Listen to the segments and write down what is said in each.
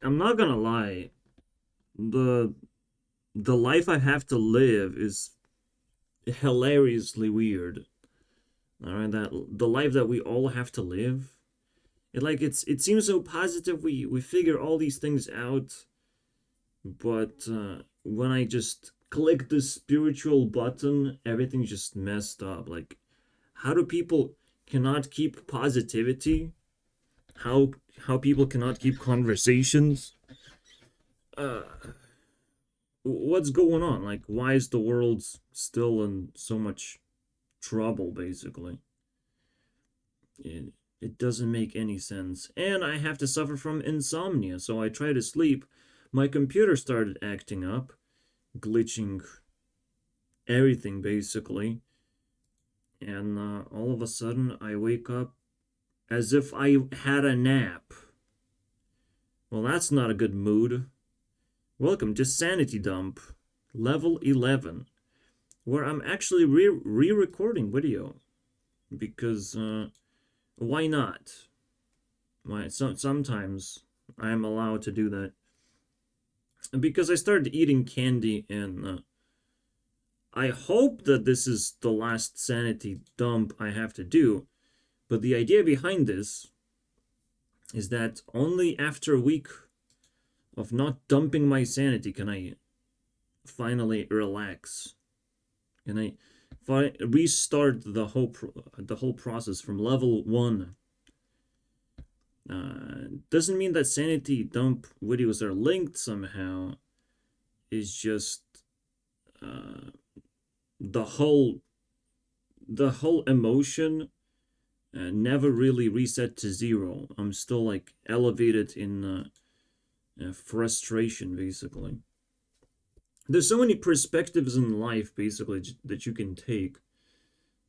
I'm not gonna lie. The the life I have to live is hilariously weird. All right, that the life that we all have to live. It seems so positive. We figure all these things out, but when I just click the spiritual button, everything's just messed up. Like, how do people cannot keep positivity? How how people cannot keep conversations? Uh, what's going on? Like, why is the world still in so much trouble? Basically, it doesn't make any sense. And I have to suffer from insomnia, so I try to sleep. My computer started acting up, glitching everything basically, and all of a sudden I wake up as if I had a nap. Well, that's not a good mood. Welcome to Sanity Dump, level 11, where I'm actually re-recording video because why not? Sometimes I am allowed to do that because I started eating candy, and I hope that this is the last sanity dump I have to do. But the idea behind this is that only after a week of not dumping my sanity can I finally relax. Can I restart the whole process from level 1. Doesn't mean that sanity dump videos are linked somehow. It's just uh, the whole emotion never really reset to zero. I'm still like elevated in frustration, basically. There's so many perspectives in life, basically, that you can take.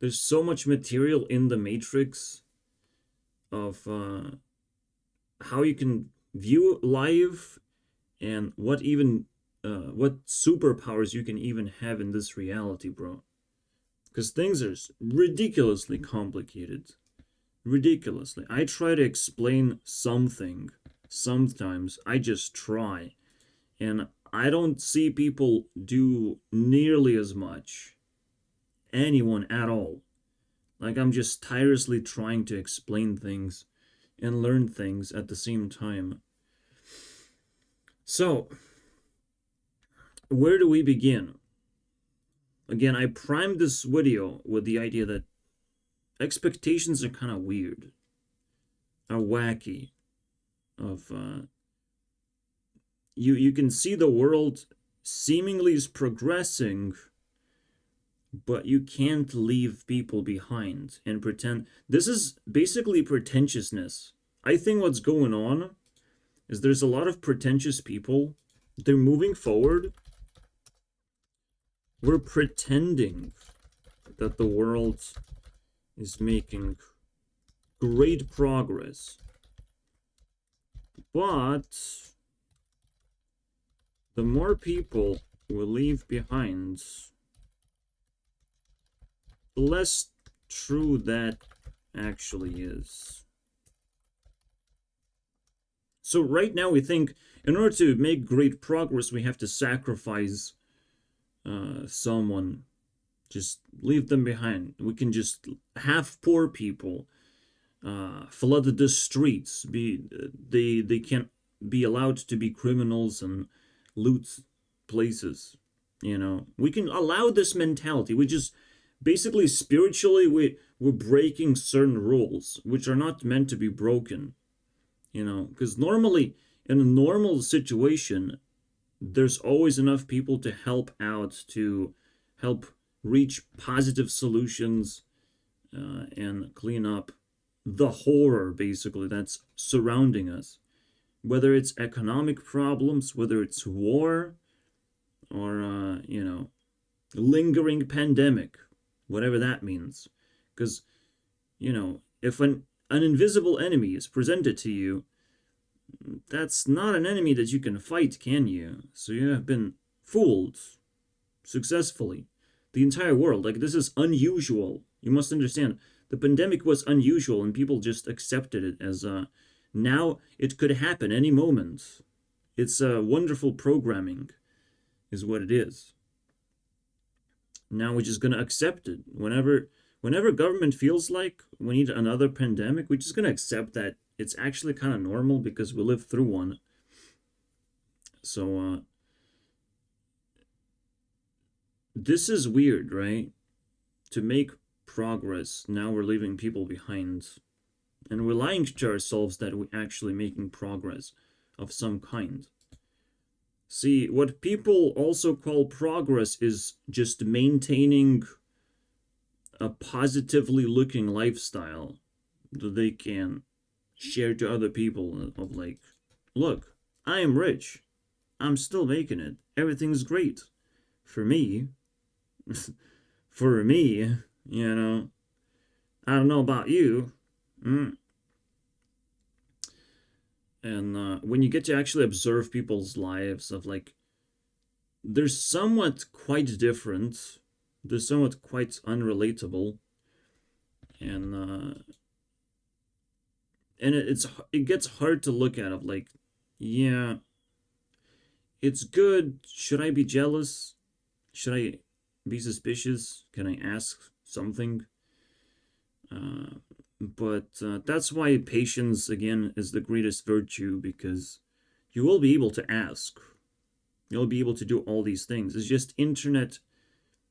There's so much material in the matrix of how you can view life and what superpowers you can even have in this reality, bro. Because things are ridiculously complicated. Ridiculously. I try to explain something. Sometimes I just try. And I don't see people do nearly as much. Anyone at all. Like, I'm just tirelessly trying to explain things and learn things at the same time. So, where do we begin? Again, I primed this video with the idea that expectations are kind of weird, are wacky. Of you can see the world seemingly is progressing, but you can't leave people behind and pretend. This is basically pretentiousness. I think what's going on is there's a lot of pretentious people. They're moving forward. We're pretending that the world is making great progress. But the more people we leave behind, the less true that actually is. So right now we think in order to make great progress, we have to sacrifice someone, just leave them behind. We can just have poor people flood the streets. They can't be allowed to be criminals and loot places. You know, we can allow this mentality. We just basically spiritually we're breaking certain rules which are not meant to be broken. You know, because normally in a normal situation, there's always enough people to help out, to help reach positive solutions and clean up the horror basically that's surrounding us, whether it's economic problems, whether it's war, or lingering pandemic, whatever that means. Because if an invisible enemy is presented to you, that's not an enemy that you can fight, can you? So you have been fooled successfully. The entire world, like, this is unusual. You must understand, the pandemic was unusual and people just accepted it as now it could happen any moment. It's a wonderful programming, is what it is. Now we're just gonna accept it. Whenever government feels like we need another pandemic, we're just gonna accept that it's actually kind of normal because we lived through one. So this is weird, right? To make progress, now we're leaving people behind. And we're lying to ourselves that we're actually making progress of some kind. See, what people also call progress is just maintaining a positively looking lifestyle that they can share to other people of like, look, I am rich. I'm still making it. Everything's great. For me, for me, you know, I don't know about you. Mm. And when you get to actually observe people's lives of like, they're somewhat quite different. They're somewhat quite unrelatable. And it gets hard to look at of like, yeah, it's good. Should I be jealous? Should I be suspicious? Can I ask something? But that's why patience, again, is the greatest virtue, because you will be able to ask. You'll be able to do all these things. It's just internet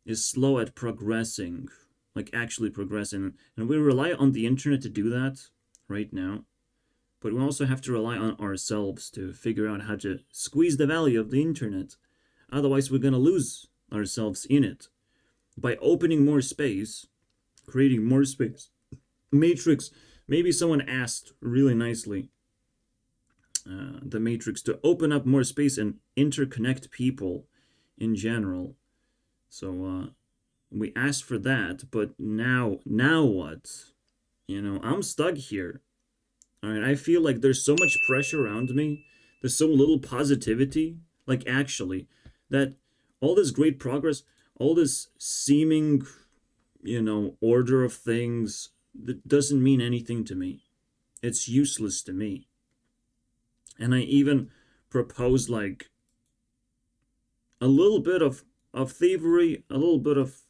is slow at progressing, like actually progressing. And we rely on the internet to do that right now. But we also have to rely on ourselves to figure out how to squeeze the value of the internet. Otherwise, we're going to lose ourselves in it. By opening more space, creating more space. Matrix, maybe someone asked really nicely, the Matrix to open up more space and interconnect people in general. So we asked for that, but now what? You know, I'm stuck here. All right, I feel like there's so much pressure around me. There's so little positivity, like actually, that all this great progress, all this seeming, order of things, that doesn't mean anything to me. It's useless to me. And I even propose like a little bit of thievery, a little bit of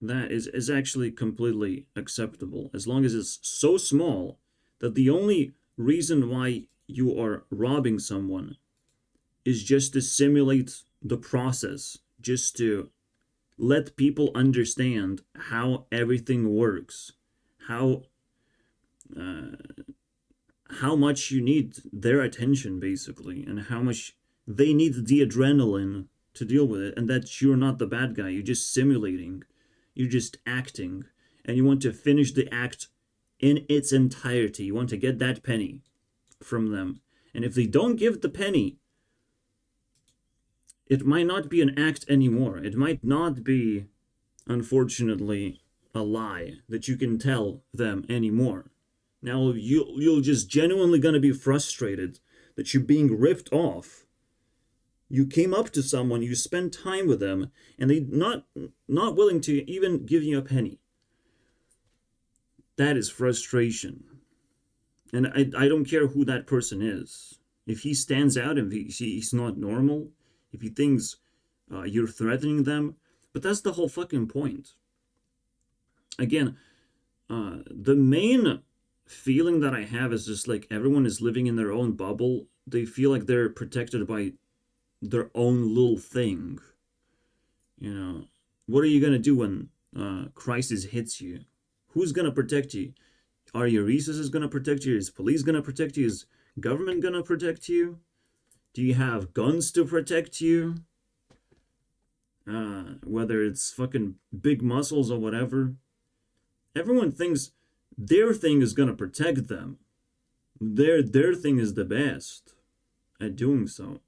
that is actually completely acceptable, as long as it's so small that the only reason why you are robbing someone is just to simulate the process, just to let people understand how everything works, how much you need their attention, basically, and how much they need the adrenaline to deal with it, and that you're not the bad guy. You're just simulating, you're just acting, and you want to finish the act in its entirety. You want to get that penny from them. And if they don't give the penny, it might not be an act anymore. It might not be, unfortunately, a lie that you can tell them anymore. Now you'll just genuinely gonna be frustrated that you're being ripped off. You came up to someone, you spent time with them, and they not willing to even give you a penny. That is frustration. And I don't care who that person is. If he stands out and he's not normal, if he thinks you're threatening them, but that's the whole fucking point. Again, the main feeling that I have is just like everyone is living in their own bubble. They feel like they're protected by their own little thing. What are you gonna do when crisis hits you? Who's gonna protect you? Are your resources gonna protect you? Is police gonna protect you? Is government gonna protect you? Do you have guns to protect you? Whether it's fucking big muscles or whatever. Everyone thinks their thing is gonna protect them. Their thing is the best at doing so.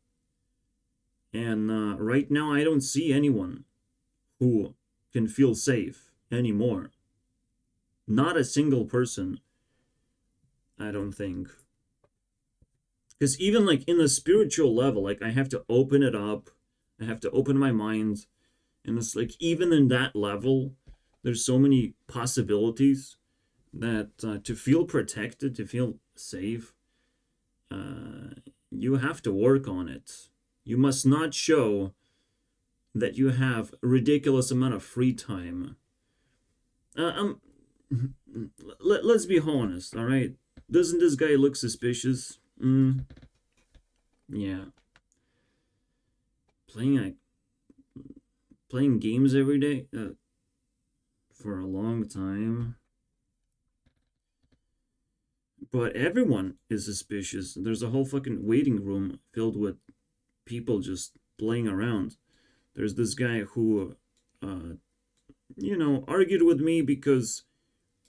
And right now, I don't see anyone who can feel safe anymore. Not a single person, I don't think. Because even like in the spiritual level, like I have to open it up. I have to open my mind. And it's like even in that level, there's so many possibilities that to feel protected, to feel safe, you have to work on it. You must not show that you have a ridiculous amount of free time. I'm let's be honest, all right? Doesn't this guy look suspicious? Yeah. Playing playing games every day for a long time. But everyone is suspicious. There's a whole fucking waiting room filled with people just playing around. There's this guy who, argued with me because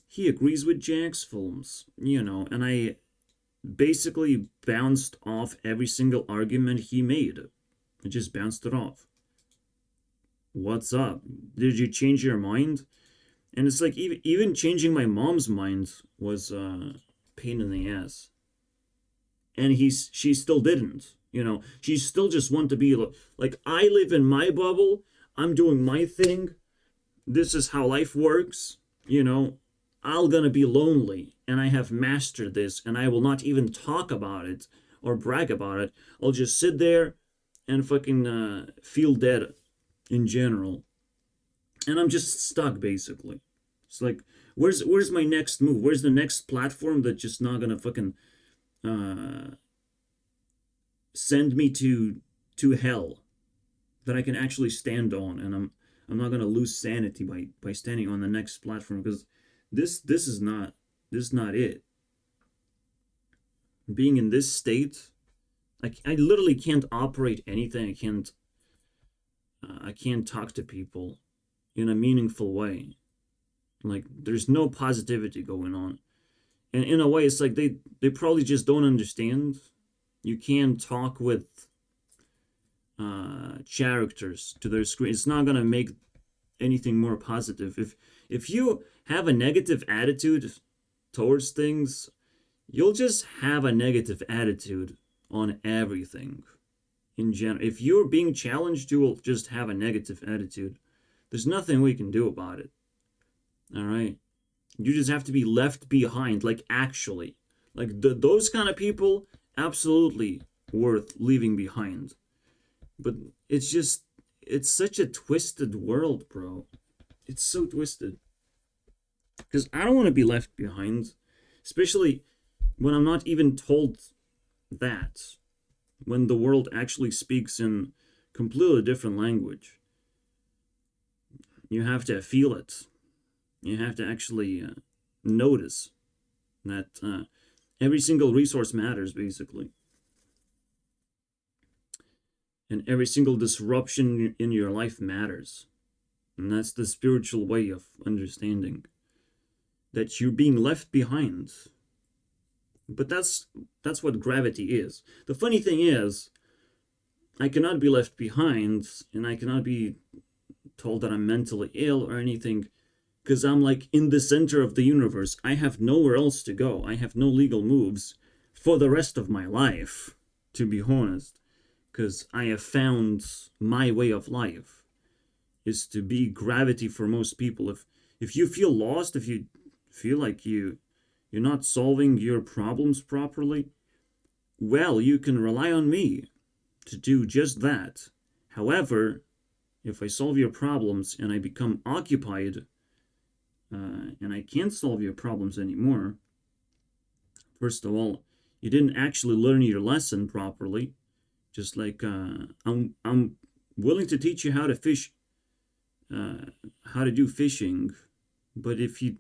he agrees with Jack's films, and I basically bounced off every single argument he made. I just bounced it off. What's up? Did you change your mind? And it's like even changing my mom's mind was a pain in the ass. And she still didn't. She still just wanted to be like, I live in my bubble. I'm doing my thing. This is how life works. I'm gonna be lonely, and I have mastered this, and I will not even talk about it or brag about it. I'll just sit there and fucking feel dead in general. And I'm just stuck, basically. It's like, where's my next move? Where's the next platform that's just not gonna fucking send me to hell that I can actually stand on, and I'm not gonna lose sanity by standing on the next platform, because this is not it. Being in this state, I literally can't operate anything. I can't talk to people in a meaningful way. Like, there's no positivity going on. And in a way, it's like they probably just don't understand. You can't talk with characters to their screen. It's not gonna make anything more positive. If you have a negative attitude towards things, you'll just have a negative attitude on everything in general. If you're being challenged, you will just have a negative attitude. There's nothing we can do about it. All right? You just have to be left behind, like, actually. Like, those kind of people, absolutely worth leaving behind. But it's such a twisted world, bro. It's so twisted. Because I don't want to be left behind, especially when I'm not even told that. When the world actually speaks in completely different language. You have to feel it. You have to actually notice that every single resource matters, basically. And every single disruption in your life matters. And that's the spiritual way of understanding that you're being left behind. But that's what gravity is. The funny thing is, I cannot be left behind, and I cannot be told that I'm mentally ill or anything, because I'm like in the center of the universe. I have nowhere else to go. I have no legal moves for the rest of my life, to be honest, because I have found my way of life is to be gravity for most people. If you feel lost, if you feel like you're not solving your problems properly, well, you can rely on me to do just that. However, if I solve your problems and I become occupied, and I can't solve your problems anymore, first of all, you didn't actually learn your lesson properly. Just like I'm willing to teach you how to fish, how to do fishing, but if you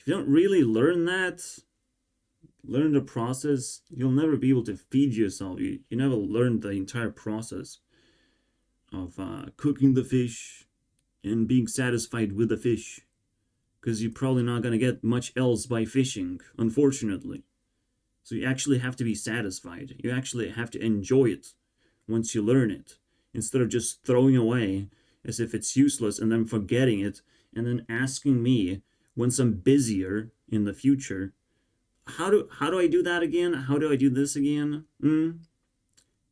don't really learn the process, you'll never be able to feed yourself. You never learn the entire process of cooking the fish and being satisfied with the fish, because you're probably not going to get much else by fishing, unfortunately. So you actually have to be satisfied. You actually have to enjoy it once you learn it, instead of just throwing away as if it's useless and then forgetting it and then asking me once I'm busier in the future, how do I do that again? How do I do this again?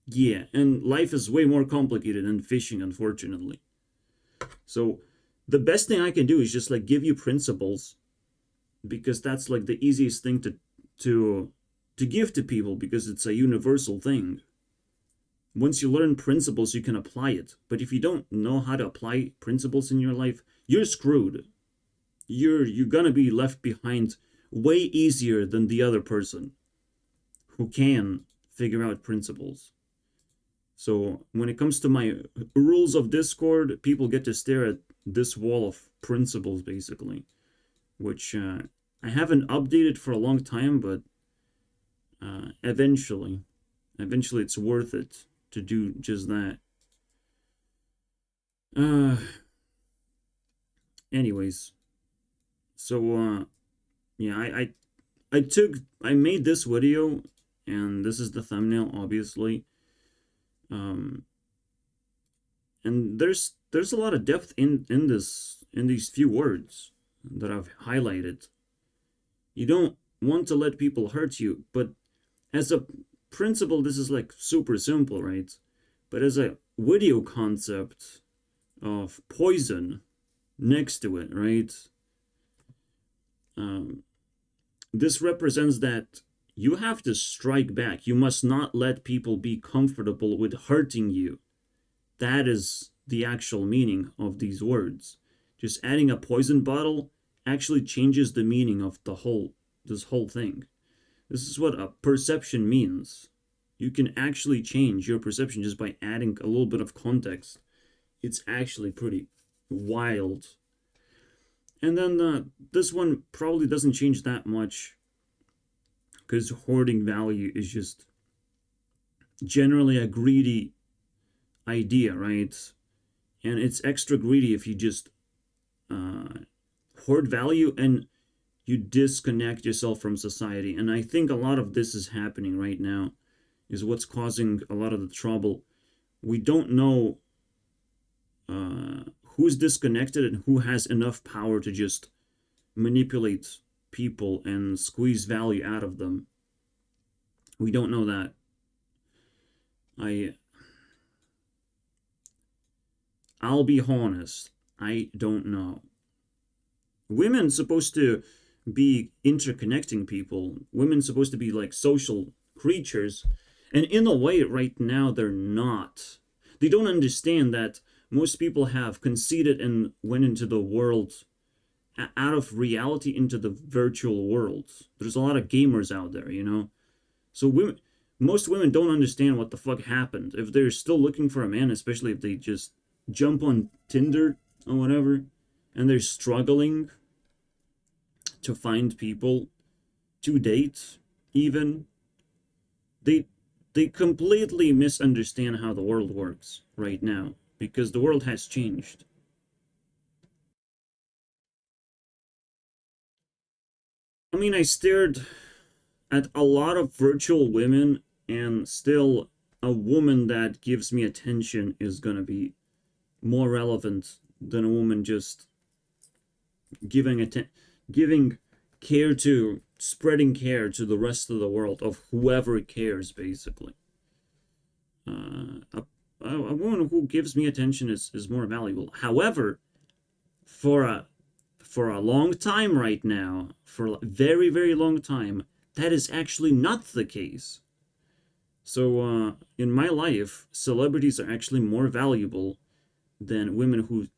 Yeah, and life is way more complicated than fishing, unfortunately. So the best thing I can do is just like give you principles, because that's like the easiest thing to to give to people because it's a universal thing. Once you learn principles, you can apply it. But if you don't know how to apply principles in your life, you're screwed. You're gonna be left behind way easier than the other person who can figure out principles. So when it comes to my rules of Discord, people get to stare at this wall of principles, basically, which I haven't updated for a long time, but eventually it's worth it to do just that. Anyways, so yeah, I made this video, and this is the thumbnail, obviously. And there's a lot of depth in these few words that I've highlighted. You don't want to let people hurt you, but as a principle, this is like super simple, right? But as a video concept of poison next to it, right? This represents that you have to strike back. You must not let people be comfortable with hurting you. That is the actual meaning of these words. Just adding a poison bottle actually changes the meaning of this whole thing. This is what a perception means. You can actually change your perception just by adding a little bit of context. It's actually pretty wild. And then this one probably doesn't change that much, because hoarding value is just generally a greedy idea, right? And it's extra greedy if you just hoard value and you disconnect yourself from society. And I think a lot of this is happening right now, is what's causing a lot of the trouble. We don't know who's disconnected and who has enough power to just manipulate people and squeeze value out of them. We don't know that. I'll be honest, I don't know. Women supposed to be interconnecting people. Women supposed to be like social creatures, and in a way right now they're not. They don't understand that most people have conceded and went into the world, out of reality into the virtual world. There's a lot of gamers out there, you know? So most women don't understand what the fuck happened. If they're still looking for a man, especially if they just jump on Tinder or whatever, and they're struggling to find people to date, even, they completely misunderstand how the world works right now, because the world has changed. I mean, I stared at a lot of virtual women, and still a woman that gives me attention is gonna be more relevant than a woman just giving care to, spreading care to the rest of the world, of whoever cares, basically. A woman who gives me attention is more valuable. However, for a long time right now, for a very, very long time, that is actually not the case. So in my life, celebrities are actually more valuable than women who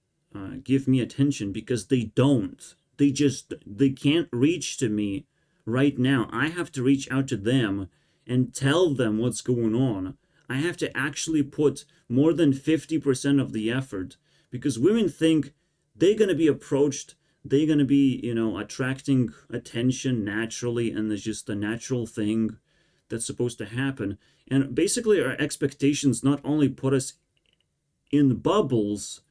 give me attention, because they don't. They can't reach to me right now. I have to reach out to them and tell them what's going on. I have to actually put more than 50% of the effort, because women think they're going to be approached, they're going to be, you know, attracting attention naturally, and there's just a natural thing that's supposed to happen. And basically our expectations not only put us in bubbles,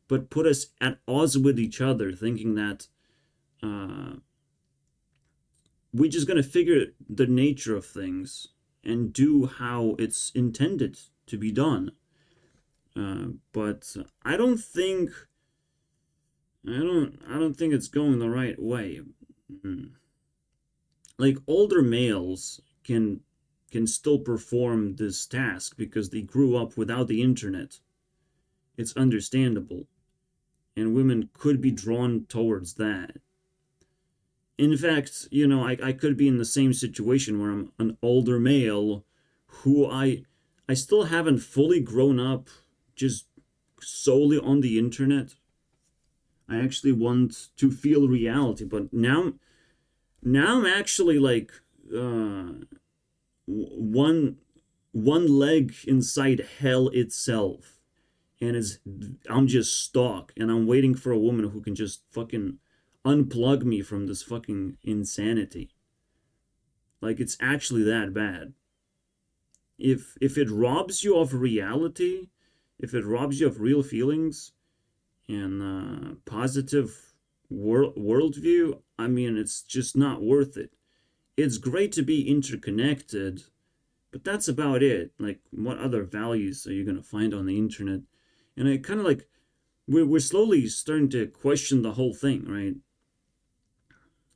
but put us at odds with each other, thinking that we're just going to figure the nature of things and do how it's intended to be done. But I don't think it's going the right way. Like, older males can still perform this task because they grew up without the internet. It's understandable. And women could be drawn towards that. In fact, you know, I could be in the same situation where I'm an older male who I still haven't fully grown up just solely on the internet. I actually want to feel reality, but now I'm actually like one leg inside hell itself, and I'm just stuck, and I'm waiting for a woman who can just fucking unplug me from this fucking insanity. Like, it's actually that bad. If it robs you of reality, if it robs you of real feelings and positive worldview, I mean, it's just not worth it. It's great to be interconnected, but that's about it. Like, what other values are you gonna find on the internet? And I kind of like we're slowly starting to question the whole thing, right?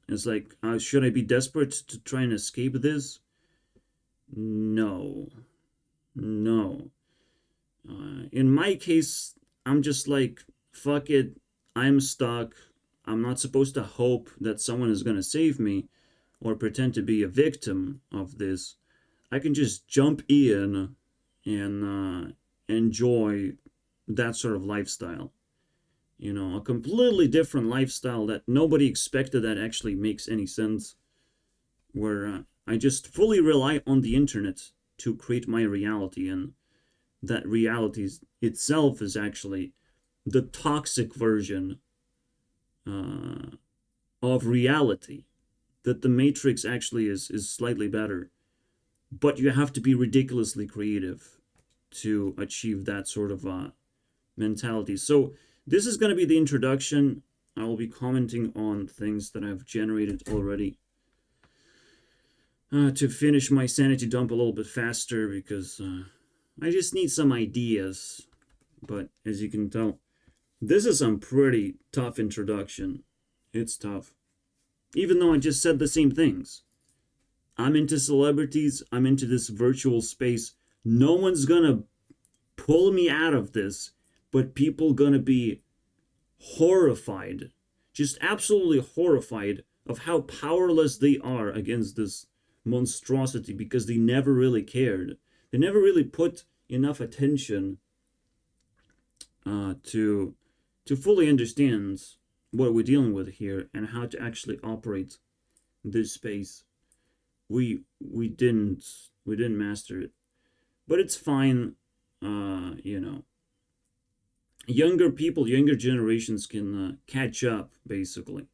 It's like, should I be desperate to try and escape this? No, no. In my case, I'm just like, fuck it. I'm stuck. I'm not supposed to hope that someone is gonna save me or pretend to be a victim of this. I can just jump in and enjoy that sort of lifestyle. You know, a completely different lifestyle that nobody expected, that actually makes any sense, where I just fully rely on the internet to create my reality, and that reality itself is actually the toxic version uh, of reality. That the Matrix actually is slightly better, but you have to be ridiculously creative to achieve that sort of mentality. So this is going to be the introduction. I will be commenting on things that I've generated already to finish my sanity dump a little bit faster, because I just need some ideas. But as you can tell, this is some pretty tough introduction. It's tough. Even though I just said the same things. I'm into celebrities. I'm into this virtual space. No one's gonna pull me out of this, but people gonna be horrified, just absolutely horrified of how powerless they are against this monstrosity, because they never really cared. They never really put enough attention to fully understand what we're dealing with here and how to actually operate this space. We didn't master it, but it's fine. You know, younger people, younger generations can catch up basically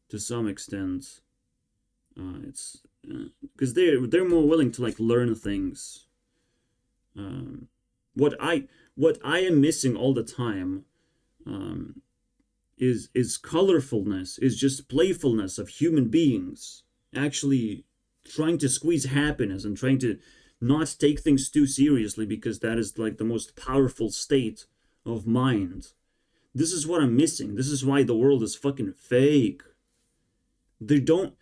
to some extent. It's because they're more willing to like learn things. Um, what I am missing all the time um, is colorfulness, is just playfulness of human beings actually trying to squeeze happiness and trying to not take things too seriously, because that is like the most powerful state of mind. This is what I'm missing. This is why the world is fucking fake. They don't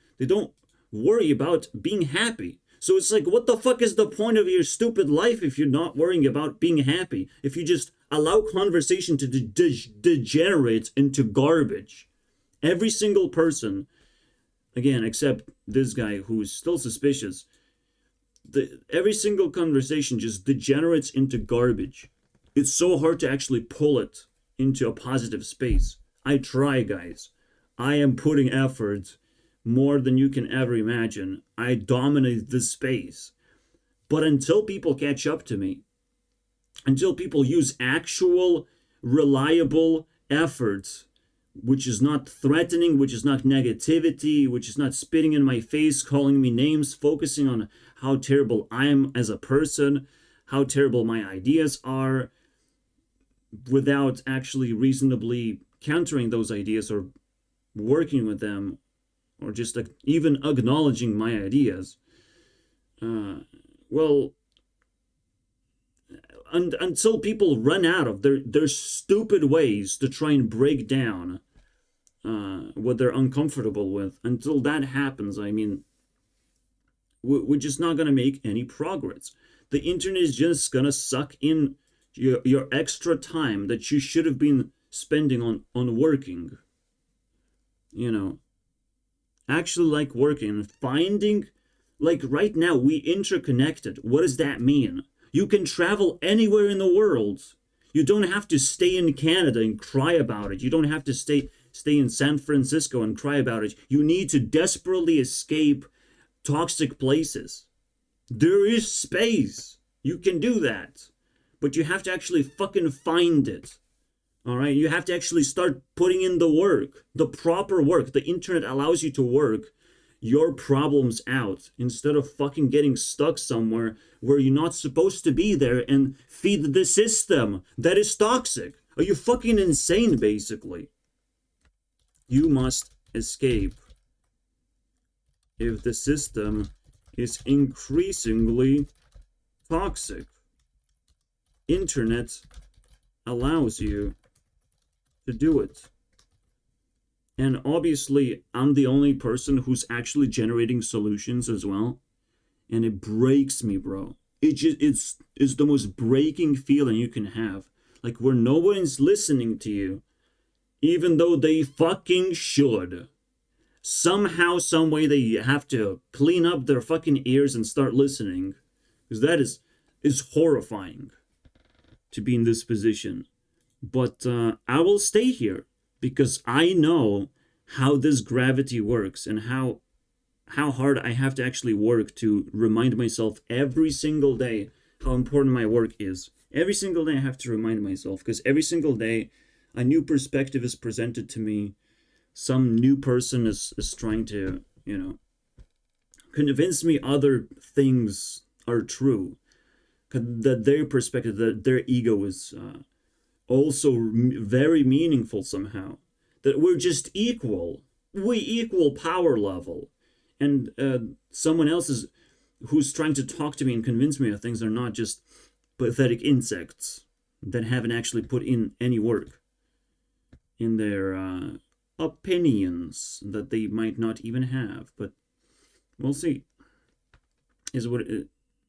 worry about being happy. So it's like, what the fuck is the point of your stupid life if you're not worrying about being happy? If you just allow conversation to degenerate into garbage. Every single person, again, except this guy who's still suspicious, every single conversation just degenerates into garbage. It's so hard to actually pull it into a positive space. I try, guys. I am putting effort more than you can ever imagine. I dominate this space. But until people catch up to me, until people use actual, reliable efforts, which is not threatening, which is not negativity, which is not spitting in my face, calling me names, focusing on how terrible I am as a person, how terrible my ideas are, without actually reasonably countering those ideas or working with them, or just like even acknowledging my ideas. Well, until people run out of their stupid ways to try and break down what they're uncomfortable with, until that happens, I mean, we're just not going to make any progress. The internet is just going to suck in your extra time that you should have been spending on working. You know, actually like working and finding, like right now, we interconnected. What does that mean? You can travel anywhere in the world. You don't have to stay in Canada and cry about it. You don't have to stay in San Francisco and cry about it. You need to desperately escape toxic places. There is space. You can do that. But you have to actually fucking find it. All right? You have to actually start putting in the work, the proper work. The internet allows you to work your problems out instead of fucking getting stuck somewhere where you're not supposed to be there and feed the system that is toxic. Are you fucking insane, basically? You must escape if the system is increasingly toxic. Internet allows you to do it. And obviously, I'm the only person who's actually generating solutions as well. And it breaks me, bro. It's the most breaking feeling you can have. Like, where no one's listening to you, even though they fucking should. Somehow, some way, they have to clean up their fucking ears and start listening. Because that is horrifying to be in this position. But I will stay here because I know how this gravity works and how hard I have to actually work to remind myself every single day how important my work is. Every single day I have to remind myself, because every single day a new perspective is presented to me. Some new person is trying to, convince me other things are true. That their perspective, that their ego is also very meaningful somehow. That we're just equal. We equal power level. And someone else who's trying to talk to me and convince me of things are not just pathetic insects that haven't actually put in any work in their opinions that they might not even have. But we'll see.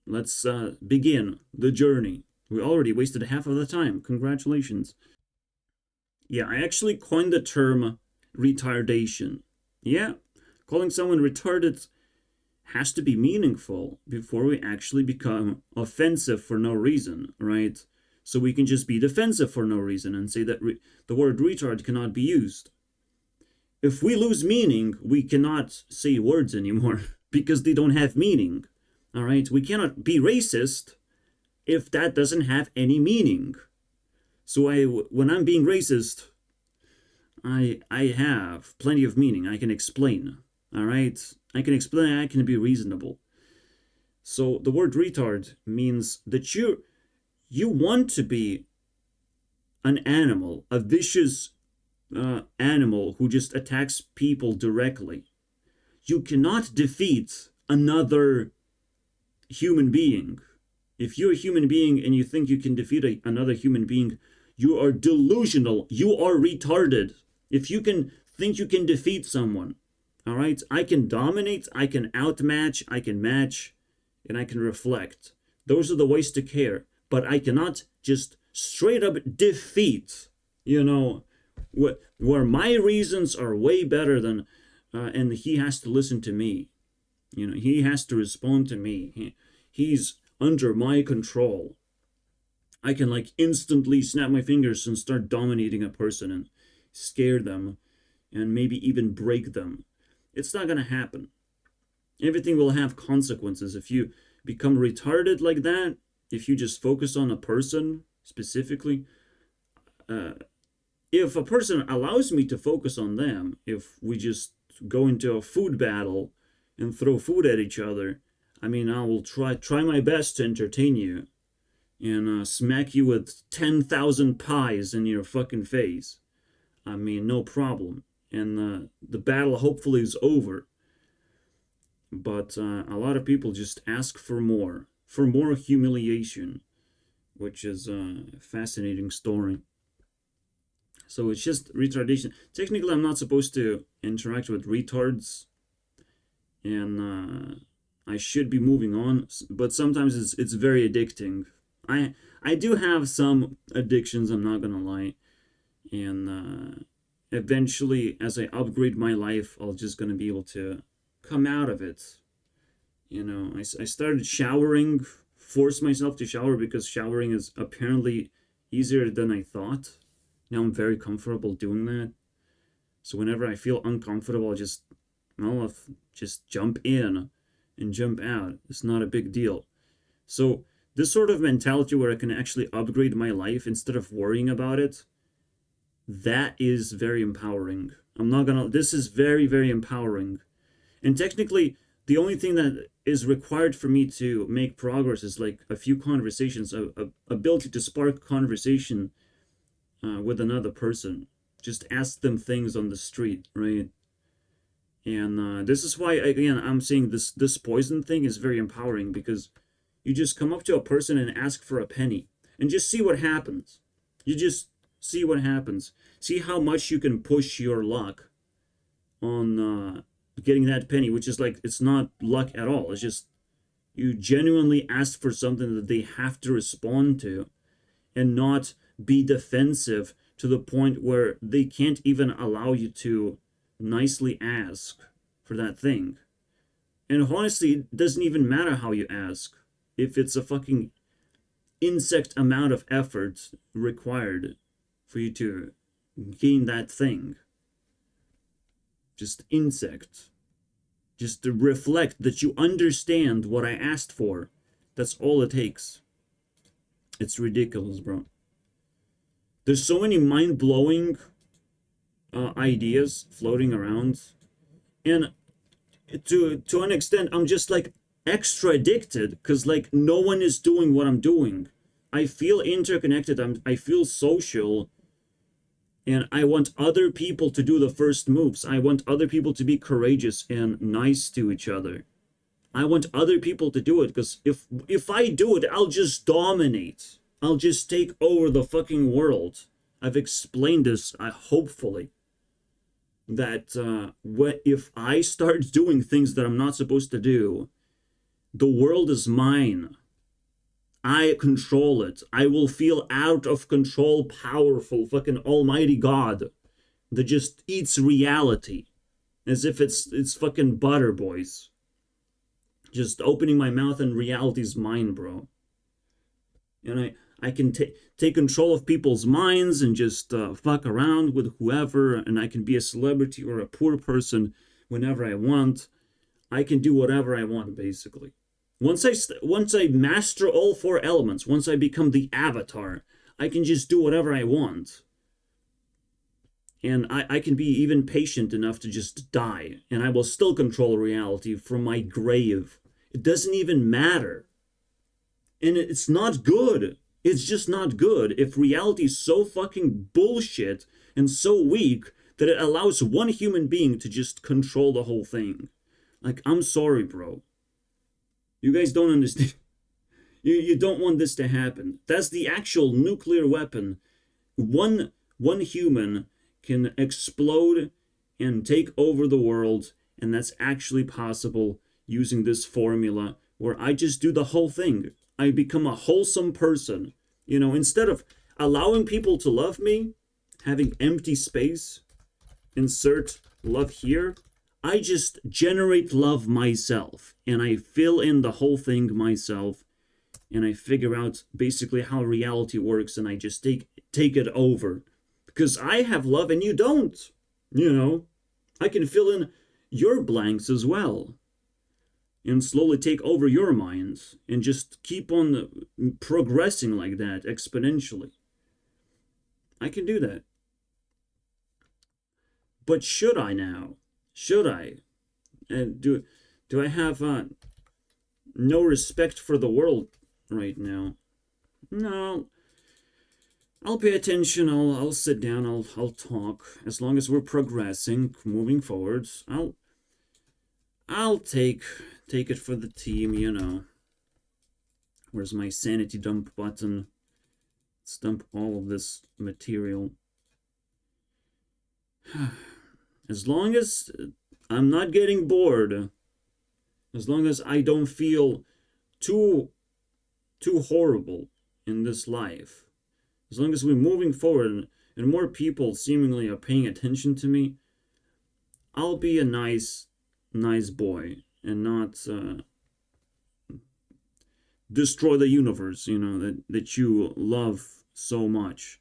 Let's begin the journey. We already wasted half of the time. Congratulations. Yeah, I actually coined the term retardation. Yeah, calling someone retarded has to be meaningful before we actually become offensive for no reason, right? So we can just be defensive for no reason and say that the word retard cannot be used. If we lose meaning, we cannot say words anymore because they don't have meaning. All right, we cannot be racist if that doesn't have any meaning. So when I'm being racist, I have plenty of meaning. I can explain. All right, I can explain. I can be reasonable. So the word retard means that you want to be an animal, a vicious animal who just attacks people directly. You cannot defeat another human being. If you're a human being and you think you can defeat another human being, you are delusional. You are retarded. If you can think you can defeat someone, all right? I can dominate, I can outmatch, I can match, and I can reflect. Those are the ways to care. But I cannot just straight up defeat, where my reasons are way better than, and he has to listen to me. He has to respond to me. He's under my control. I can instantly snap my fingers and start dominating a person and scare them and maybe even break them. It's not going to happen. Everything will have consequences. If you become retarded like that, if you just focus on a person specifically, if a person allows me to focus on them, if we just go into a food battle and throw food at each other, I will try my best to entertain you and smack you with 10,000 pies in your fucking face. No problem. And the battle hopefully is over. But a lot of people just ask for more humiliation, which is a fascinating story. So it's just retardation. Technically, I'm not supposed to interact with retards, and I should be moving on, but sometimes it's very addicting. I do have some addictions, I'm not gonna lie, and eventually, as I upgrade my life, I'll just gonna be able to come out of it. You know, I started showering, forced myself to shower because showering is apparently easier than I thought. Now I'm very comfortable doing that. So whenever I feel uncomfortable, I'll just jump in and jump out. It's not a big deal. So this sort of mentality where I can actually upgrade my life instead of worrying about it, that is very empowering. I'm not gonna, this is very, very empowering. And technically, the only thing that is required for me to make progress is like a few conversations, a ability to spark conversation with another person. Just ask them things on the street, right? And this is why, again, I'm saying this poison thing is very empowering, because you just come up to a person and ask for a penny and just see what happens. You just see what happens. See how much you can push your luck on getting that penny, which is like, it's not luck at all. It's just you genuinely ask for something that they have to respond to, and not be defensive to the point where they can't even allow you to nicely ask for that thing. And honestly, it doesn't even matter how you ask. If it's a fucking insect amount of effort required for you to gain that thing. Just insect. Just to reflect that you understand what I asked for. That's all it takes. It's ridiculous, bro. There's so many mind-blowing ideas floating around. And to an extent, I'm just like extra addicted, because like no one is doing what I'm doing. I feel interconnected. I feel social. And I want other people to do the first moves. I want other people to be courageous and nice to each other. I want other people to do it, because if I do it, I'll just dominate. I'll just take over the fucking world. I've explained this, hopefully, that if I start doing things that I'm not supposed to do, the world is mine. I control it. I will feel out of control, powerful, fucking almighty God that just eats reality as if it's fucking butter, boys. Just opening my mouth and reality's mine, bro. And I can take control of people's minds and just fuck around with whoever, and I can be a celebrity or a poor person whenever I want. I can do whatever I want, basically. Once I master all four elements, once I become the avatar, I can just do whatever I want. And I can be even patient enough to just die, and I will still control reality from my grave. It doesn't even matter. And it's not good. It's just not good if reality is so fucking bullshit and so weak that it allows one human being to just control the whole thing. Like, I'm sorry, bro. You guys don't understand. You don't want this to happen. That's the actual nuclear weapon. One human can explode and take over the world, and that's actually possible using this formula where I just do the whole thing. I become a wholesome person. You know, instead of allowing people to love me, having empty space, insert love here, I just generate love myself, and I fill in the whole thing myself, and I figure out basically how reality works, and I just take it over. Because I have love and you don't. You know, I can fill in your blanks as well, and slowly take over your minds, and just keep on progressing like that exponentially. I can do that. But should I now? Should I? And do I have no respect for the world right now? No. I'll pay attention. I'll sit down. I'll talk. As long as we're progressing, moving forward, I'll take it for the team. You know. Where's my sanity dump button? Let's dump all of this material. As long as I'm not getting bored, as long as I don't feel too horrible in this life, as long as we're moving forward and more people seemingly are paying attention to me, I'll be a nice boy and not destroy the universe, that you love so much.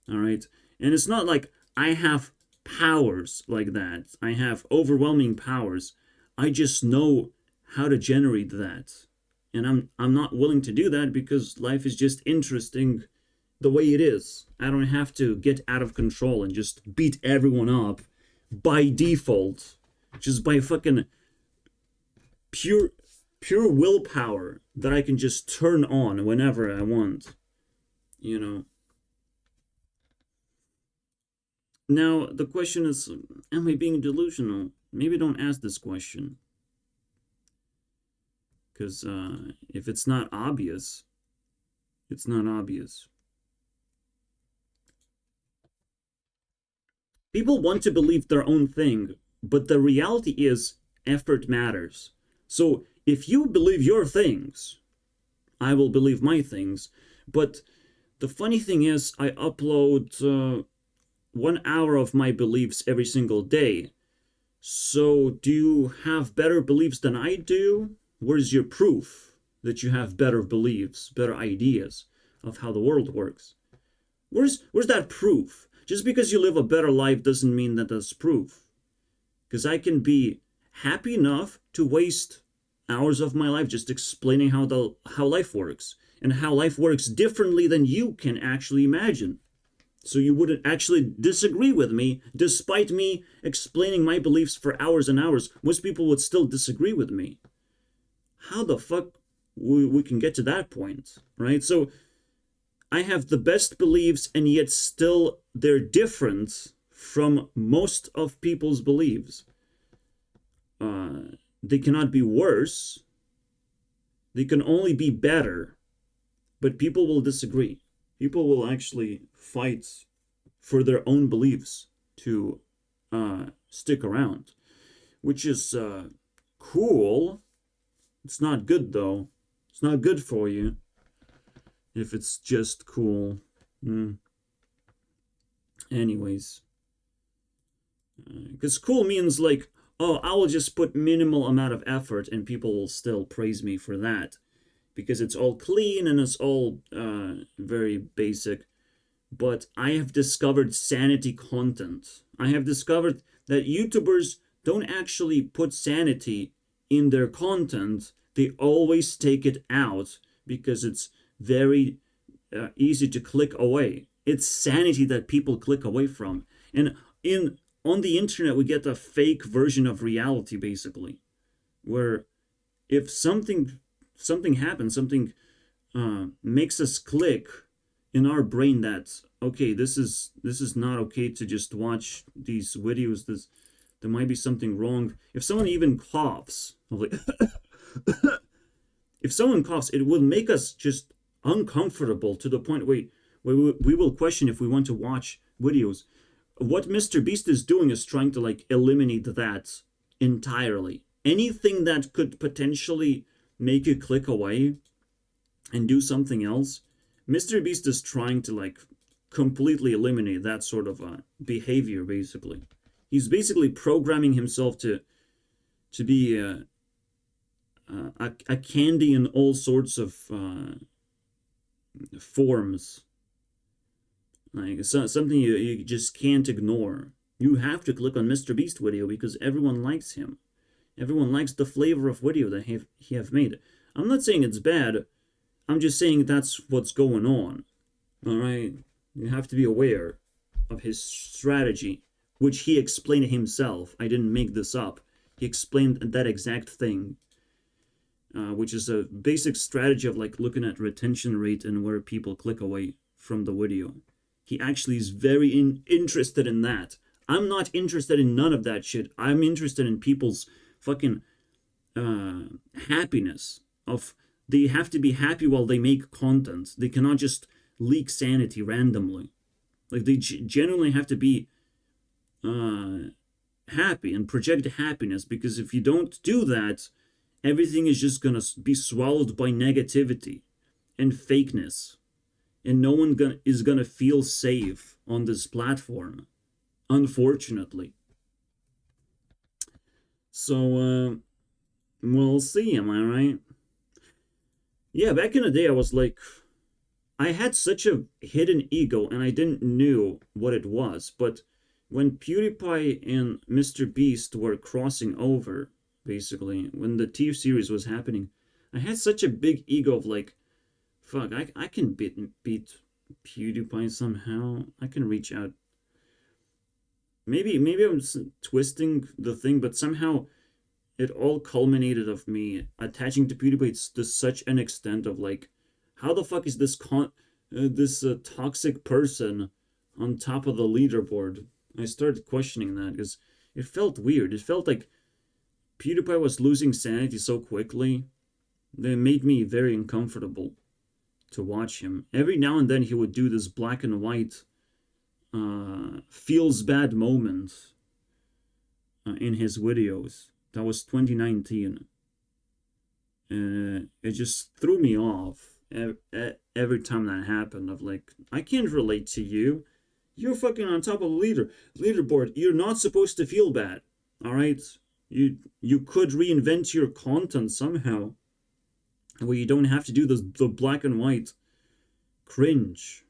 All right. And it's not like I have powers like that. I have overwhelming powers. I just know how to generate that. And I'm not willing to do that because life is just interesting the way it is. I don't have to get out of control and just beat everyone up by default, just by fucking pure willpower that I can just turn on whenever I want. Now, the question is, am I being delusional? Maybe don't ask this question. Because if it's not obvious, it's not obvious. People want to believe their own thing, but the reality is effort matters. So if you believe your things, I will believe my things. But the funny thing is, I upload 1 hour of my beliefs every single day. So do you have better beliefs than I do? Where's your proof that you have better beliefs, better ideas of how the world works? Where's that proof? Just because you live a better life doesn't mean that that's proof. Because I can be happy enough to waste hours of my life just explaining how life works, and how life works differently than you can actually imagine. So you wouldn't actually disagree with me, despite me explaining my beliefs for hours and hours. Most people would still disagree with me. How the fuck we can get to that point, right? So I have the best beliefs, and yet still they're different from most of people's beliefs. They cannot be worse. They can only be better. But people will disagree. People will actually fight for their own beliefs to stick around, which is cool. It's not good, though. It's not good for you if it's just cool. Anyways, because cool means like, oh, I will just put minimal amount of effort and people will still praise me for that, because it's all clean and it's all very basic. But I have discovered sanity content. I have discovered that YouTubers don't actually put sanity in their content. They always take it out because it's very easy to click away. It's sanity that people click away from. And on the internet, we get a fake version of reality, basically, where if something happens, something makes us click in our brain that, okay, this is not okay to just watch these videos. There might be something wrong. If someone even coughs, like, if someone coughs, it will make us just uncomfortable to the point where we will question if we want to watch videos. What Mr. Beast is doing is trying to like eliminate that entirely. Anything that could potentially make you click away and do something else, Mr. Beast is trying to like completely eliminate that sort of behavior, basically. He's basically programming himself to be a candy in all sorts of forms. Like something you just can't ignore. You have to click on Mr. Beast video because everyone likes him. Everyone likes the flavor of video that he have made. I'm not saying it's bad. I'm just saying that's what's going on. All right? You have to be aware of his strategy, which he explained himself. I didn't make this up. He explained that exact thing, which is a basic strategy of like looking at retention rate and where people click away from the video. He actually is very interested in that. I'm not interested in none of that shit. I'm interested in people's fucking happiness. They have to be happy while they make content. They cannot just leak sanity randomly. Like they genuinely have to be happy and project happiness, because if you don't do that, everything is just gonna be swallowed by negativity and fakeness. and no one is gonna feel safe on this platform, unfortunately. So, we'll see, am I right? Yeah, back in the day, I was like, I had such a hidden ego and I didn't know what it was. But when PewDiePie and Mr. Beast were crossing over, basically, when the T series was happening, I had such a big ego of like, fuck, I can beat PewDiePie somehow. I can reach out. Maybe I'm twisting the thing, but somehow it all culminated of me attaching to PewDiePie to such an extent of like, how the fuck is this toxic person on top of the leaderboard? I started questioning that because it felt weird. It felt like PewDiePie was losing sanity so quickly that it made me very uncomfortable to watch him. Every now and then he would do this black and white feels bad moment in his videos. That was 2019. It just threw me off every time that happened. Of like, I can't relate to you. You're fucking on top of the leaderboard. You're not supposed to feel bad. All right, you could reinvent your content somehow, where you don't have to do the black and white cringe.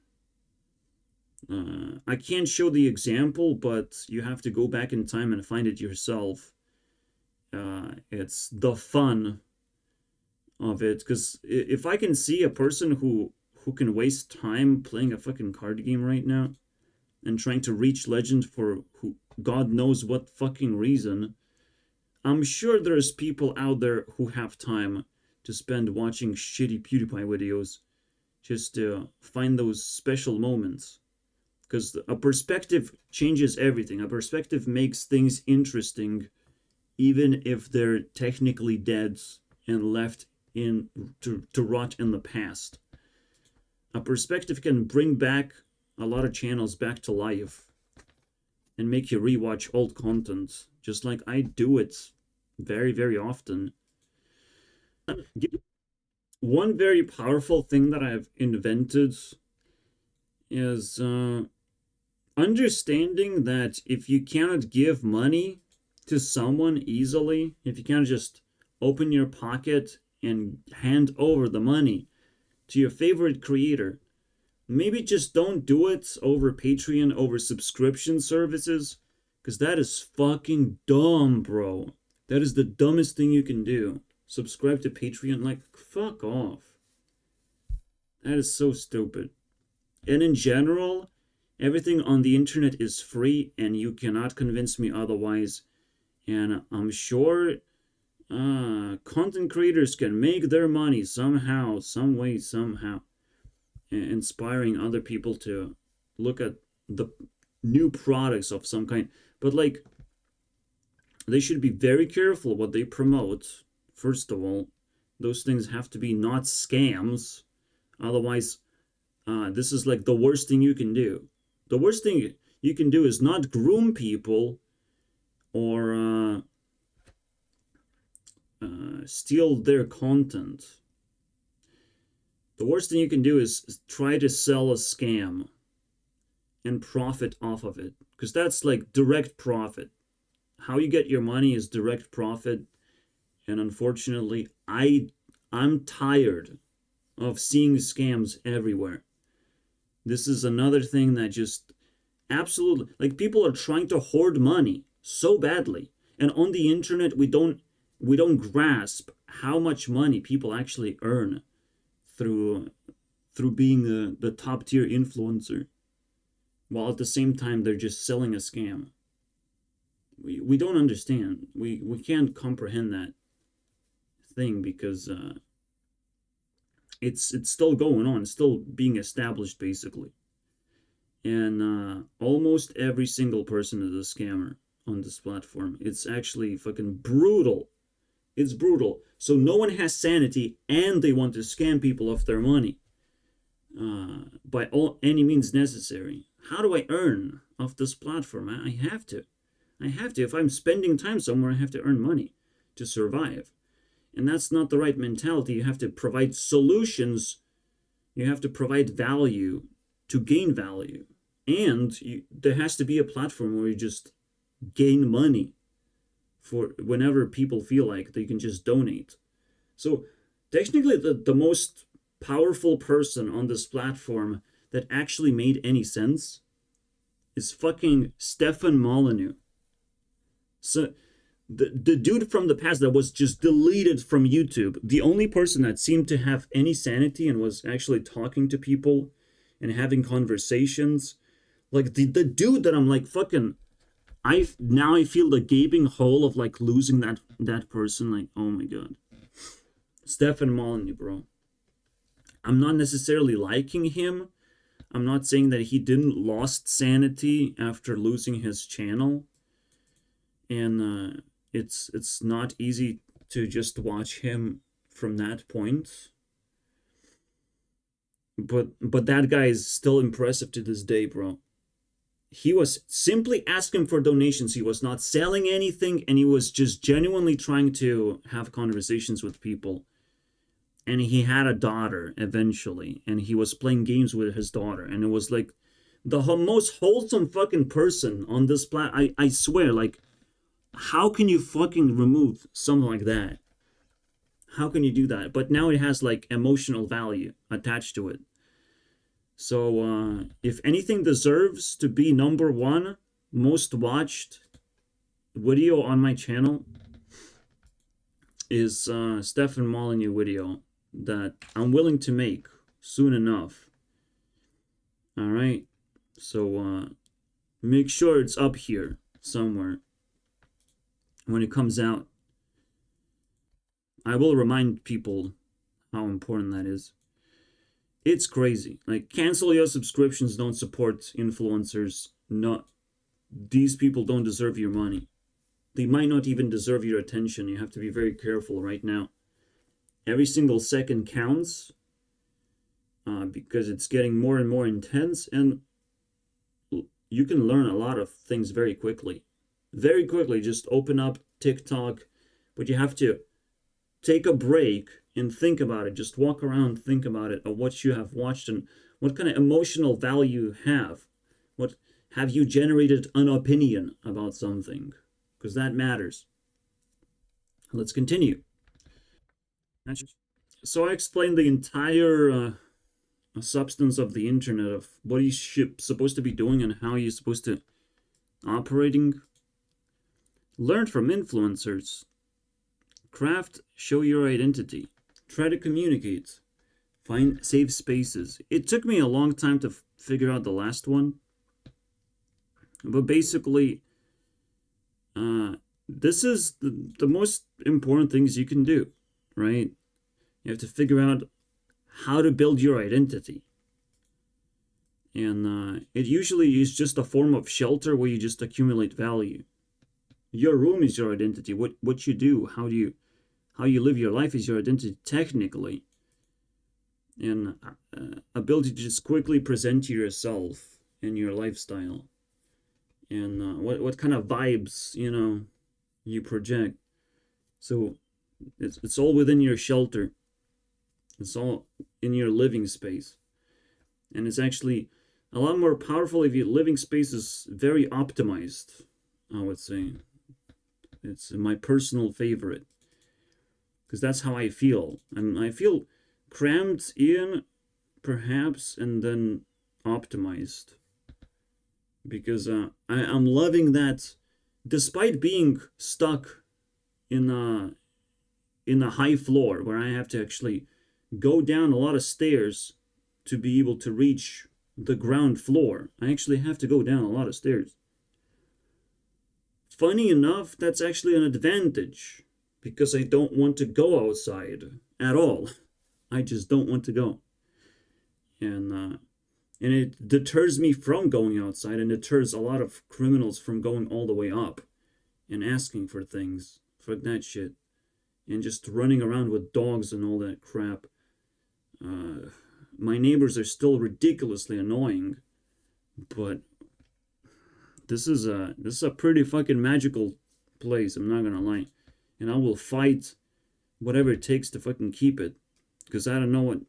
I can't show the example, but you have to go back in time and find it yourself. It's the fun of it, because if I can see a person who can waste time playing a fucking card game right now and trying to reach legend for who God knows what fucking reason, I'm sure there's people out there who have time to spend watching shitty PewDiePie videos just to find those special moments. Because a perspective changes everything. A perspective makes things interesting, even if they're technically dead and left to rot in the past. A perspective can bring back a lot of channels back to life and make you rewatch old content, just like I do it very, very often. One very powerful thing that I've invented is understanding that if you cannot give money to someone easily, if you can't just open your pocket and hand over the money to your favorite creator, maybe just don't do it over Patreon, over subscription services, because that is fucking dumb, bro. That is the dumbest thing you can do. Subscribe to Patreon, like, fuck off. That is so stupid. And in general, everything on the internet is free, and you cannot convince me otherwise. And I'm sure content creators can make their money somehow, some way, somehow, inspiring other people to look at the new products of some kind. But like, they should be very careful what they promote. First of all, those things have to be not scams. Otherwise, this is like the worst thing you can do. The worst thing you can do is not groom people or steal their content. The worst thing you can do is try to sell a scam and profit off of it, because that's like direct profit. How you get your money is direct profit, and unfortunately, I'm tired of seeing scams everywhere. This is another thing that just absolutely, like, people are trying to hoard money so badly, and on the internet we don't grasp how much money people actually earn through being the top tier influencer, while at the same time they're just selling a scam. We don't understand. We can't comprehend that thing, because it's still going on. It's still being established, basically. And almost every single person is a scammer on this platform. It's actually fucking brutal. It's brutal. So no one has sanity, and they want to scam people of their money by any means necessary. How do I earn off this platform? I have to. If I'm spending time somewhere, I have to earn money to survive. And that's not the right mentality. You have to provide solutions You have to provide value to gain value. And there has to be a platform where you just gain money for whenever people feel like they can just donate. So technically the most powerful person on this platform that actually made any sense is fucking Stefan Molyneux. So the dude from the past that was just deleted from YouTube, the only person that seemed to have any sanity and was actually talking to people and having conversations, like the dude that I'm like fucking, I feel the gaping hole of like losing that person. Like, oh my god, Stefan Molyneux, bro. I'm not necessarily liking him. I'm not saying that he didn't lost sanity after losing his channel, and it's not easy to just watch him from that point. But that guy is still impressive to this day, bro. He was simply asking for donations. He was not selling anything, and he was just genuinely trying to have conversations with people. And he had a daughter eventually, and he was playing games with his daughter, and it was like the most wholesome fucking person on this planet. I swear, like, how can you fucking remove something like that? How can you do that? But now it has like emotional value attached to it. So if anything deserves to be number one most watched video on my channel is Stefan Molyneux video that I'm willing to make soon enough. All right, so make sure it's up here somewhere when it comes out. I will remind people how important that is. It's crazy. Like, cancel your subscriptions, don't support influencers. Not, these people don't deserve your money. They might not even deserve your attention. You have to be very careful right now. Every single second counts because it's getting more and more intense, and you can learn a lot of things very quickly. Very quickly, just open up TikTok, but you have to take a break and think about it. Just walk around, think about it, of what you have watched and what kind of emotional value you have. What have you generated an opinion about something? Because that matters. Let's continue. So I explained the entire substance of the internet, of what you're supposed to be doing and how you're supposed to operating. Learn from influencers. Craft, show your identity. Try to communicate. Find safe spaces. It took me a long time to figure out the last one. But basically, this is the most important things you can do, right? You have to figure out how to build your identity. And it usually is just a form of shelter where you just accumulate value. Your room is your identity. What you do, how you live your life is your identity technically. And ability to just quickly present yourself and your lifestyle. And what kind of vibes, you project. So it's all within your shelter. It's all in your living space. And it's actually a lot more powerful if your living space is very optimized, I would say. It's my personal favorite. Because that's how I feel. I feel crammed in, perhaps, and then optimized. Because I'm loving that, despite being stuck in a high floor where I have to actually go down a lot of stairs to be able to reach the ground floor. I actually have to go down a lot of stairs. Funny enough, that's actually an advantage, because I don't want to go outside at all. I just don't want to go. And it deters me from going outside, and deters a lot of criminals from going all the way up and asking for things. Fuck that shit. And just running around with dogs and all that crap. My neighbors are still ridiculously annoying, but this is a pretty fucking magical place, I'm not gonna lie. And I will fight whatever it takes to fucking keep it, because I don't know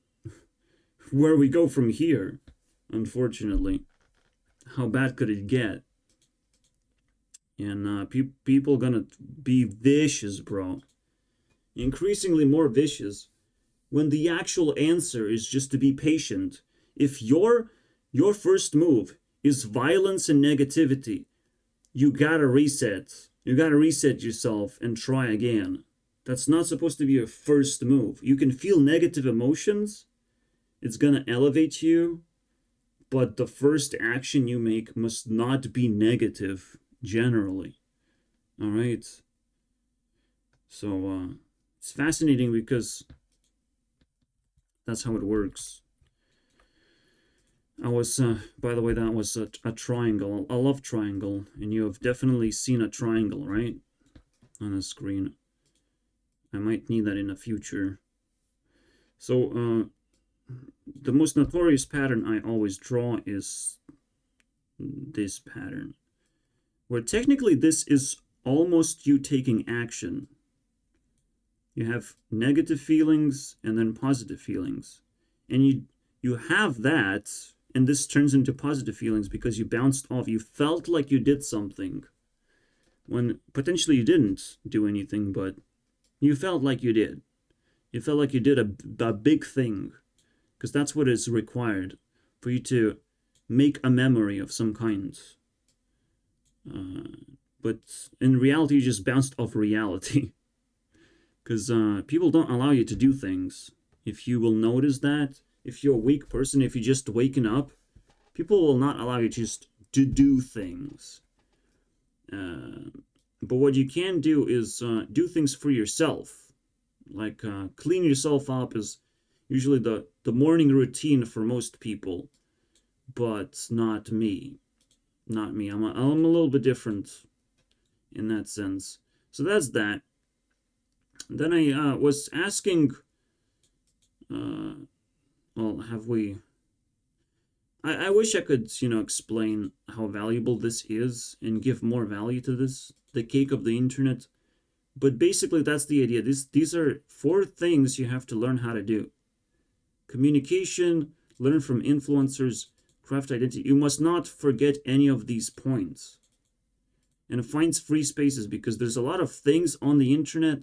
where we go from here, unfortunately. How bad could it get? And people gonna be vicious, bro. Increasingly more vicious. When the actual answer is just to be patient. If your first move is violence and negativity, you gotta reset. You gotta reset yourself and try again. That's not supposed to be your first move. You can feel negative emotions. It's gonna elevate you. But the first action you make must not be negative, generally. All right? So, it's fascinating because that's how it works. I was, by the way, that was a triangle. I love triangle, and you have definitely seen a triangle, right? On the screen. I might need that in the future. So, the most notorious pattern I always draw is this pattern, where technically this is almost you taking action. You have negative feelings and then positive feelings. And you have that, and this turns into positive feelings because you bounced off. You felt like you did something when potentially you didn't do anything, but you felt like you did. You felt like you did a big thing, because that's what is required for you to make a memory of some kind. But in reality, you just bounced off reality. Because people don't allow you to do things. If you will notice that, if you're a weak person, if you're just waking up, people will not allow you just to do things. But what you can do is do things for yourself. Like clean yourself up is usually the morning routine for most people. But not me. Not me. I'm a little bit different in that sense. So that's that. Then I was asking, well, have we... I wish I could, explain how valuable this is and give more value to this, the cake of the internet. But basically, that's the idea. These are 4 things you have to learn how to do. Communication, learn from influencers, craft identity. You must not forget any of these points. And find free spaces, because there's a lot of things on the internet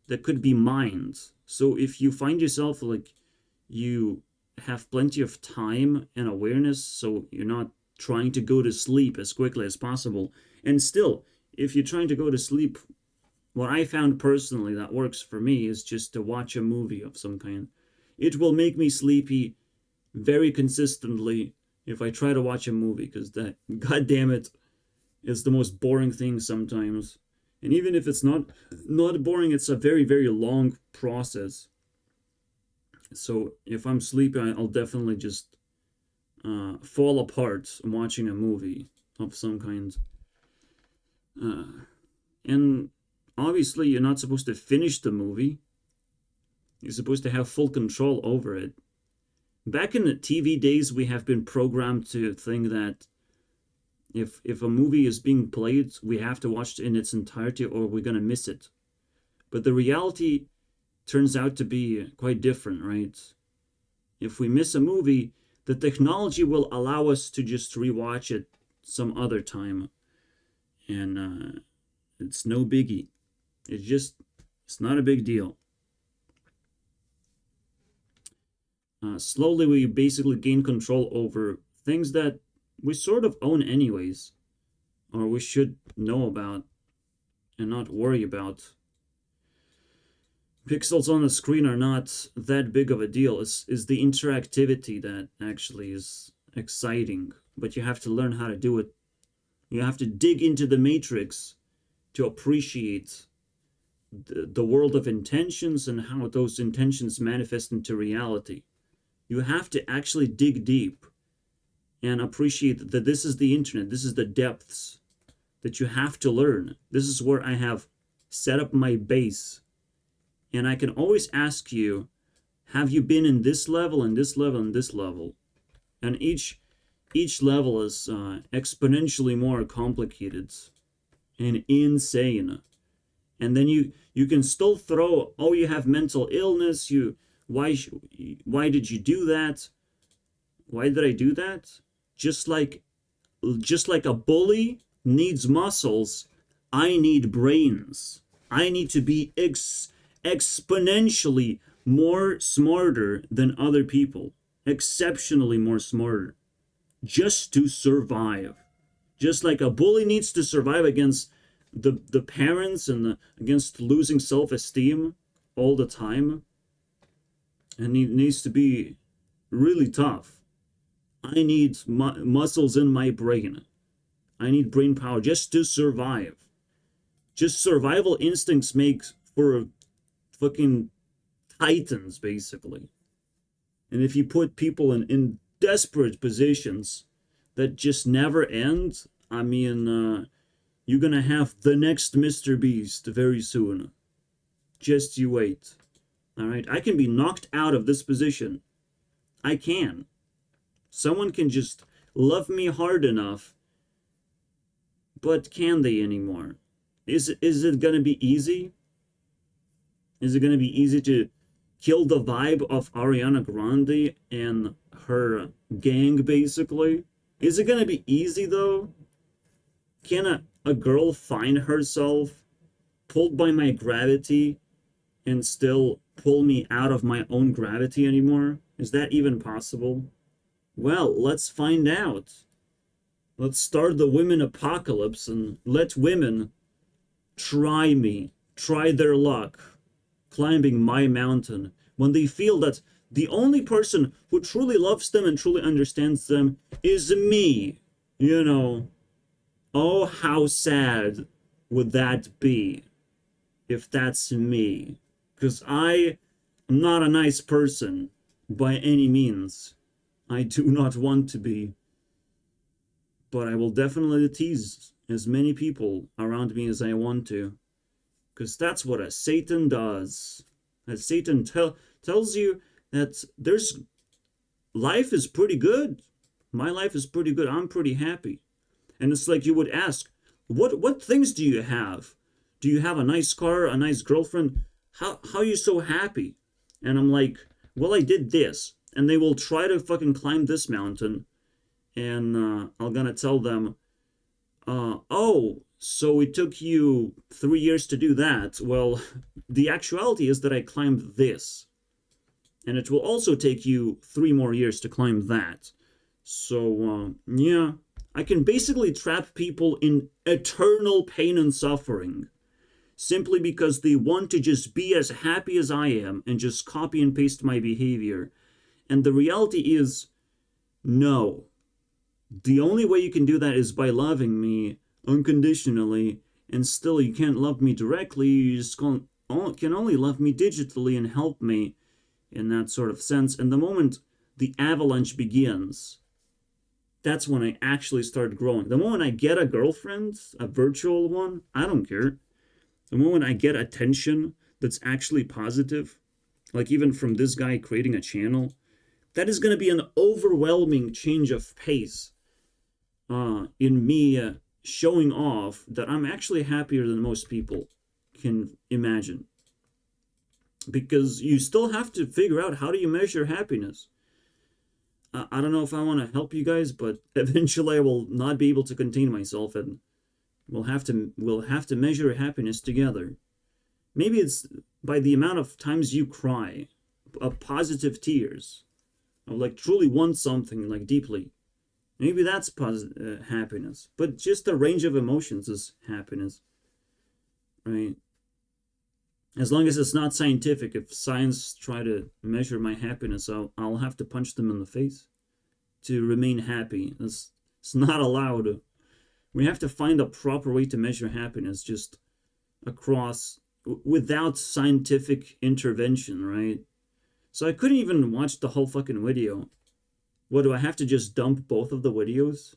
that could be mined. So if you find yourself like you have plenty of time and awareness, so you're not trying to go to sleep as quickly as possible. And still, if you're trying to go to sleep, what I found personally that works for me is just to watch a movie of some kind. It will make me sleepy very consistently if I try to watch a movie, because that, god damn it, is the most boring thing sometimes. And even if it's not boring, it's a very, very long process. So if I'm sleepy, I'll definitely just fall apart watching a movie of some kind. And obviously, you're not supposed to finish the movie. You're supposed to have full control over it. Back in the TV days, we have been programmed to think that if a movie is being played, we have to watch it in its entirety or we're going to miss it. But the reality turns out to be quite different, right? If we miss a movie, the technology will allow us to just rewatch it some other time. And it's no biggie. It's not a big deal. Slowly, we basically gain control over things that we sort of own anyways, or we should know about and not worry about. Pixels on the screen are not that big of a deal. It's the interactivity that actually is exciting, but you have to learn how to do it. You have to dig into the matrix to appreciate the world of intentions and how those intentions manifest into reality. You have to actually dig deep and appreciate that this is the internet, this is the depths that you have to learn. This is where I have set up my base. And I can always ask you, have you been in this level, and this level, and this level? And each level is exponentially more complicated and insane. And then you can still throw, oh, you have mental illness, why did you do that? Why did I do that? Just like a bully needs muscles, I need brains. I need to be exponentially more smarter than other people, exceptionally more smarter, just to survive. Just like a bully needs to survive against the parents and against losing self-esteem all the time, and he needs to be really tough. I need muscles in my brain. I need brain power just to survive. Just survival instincts make for fucking titans, basically. And if you put people in desperate positions that just never end, I mean, you're gonna have the next Mr. Beast very soon. Just you wait. Alright? I can be knocked out of this position. I can. Someone can just love me hard enough, but can they anymore? Is it gonna be easy? Is it gonna be easy to kill the vibe of Ariana Grande and her gang, basically? Is it gonna be easy, though? Can a girl find herself pulled by my gravity and still pull me out of my own gravity anymore? Is that even possible? Well, let's find out. Let's start the women apocalypse and let women try me, try their luck, climbing my mountain, when they feel that the only person who truly loves them and truly understands them is me. You know, oh, how sad would that be if that's me? Because I am not a nice person by any means. I do not want to be. But I will definitely tease as many people around me as I want to. Because that's what a Satan does. As Satan tells you that life is pretty good. My life is pretty good. I'm pretty happy. And it's like you would ask, what things do you have? Do you have a nice car, a nice girlfriend? How are you so happy? And I'm like, well, I did this. And they will try to fucking climb this mountain. And I'm gonna tell them, oh, so it took you 3 years to do that. Well, the actuality is that I climbed this. And it will also take you 3 more years to climb that. So, yeah, I can basically trap people in eternal pain and suffering simply because they want to just be as happy as I am and just copy and paste my behavior. And the reality is, no. The only way you can do that is by loving me unconditionally, and still you can't love me directly. You just can only love me digitally and help me in that sort of sense. And the moment the avalanche begins, that's when I actually start growing. The moment I get a girlfriend, a virtual one, I don't care. The moment I get attention that's actually positive, like even from this guy creating a channel, that is going to be an overwhelming change of pace in me showing off that I'm actually happier than most people can imagine. Because you still have to figure out, how do you measure happiness? I don't know if I want to help you guys, but eventually I will not be able to contain myself, and we'll have to measure happiness together. Maybe it's by the amount of times you cry, of positive tears, of like truly want something like deeply. Maybe that's happiness. But just the range of emotions is happiness, right? As long as it's not scientific. If science try to measure my happiness, I'll have to punch them in the face to remain happy. It's not allowed. We have to find a proper way to measure happiness, just across, without scientific intervention, right? So I couldn't even watch the whole fucking video. What, do I have to just dump both of the videos?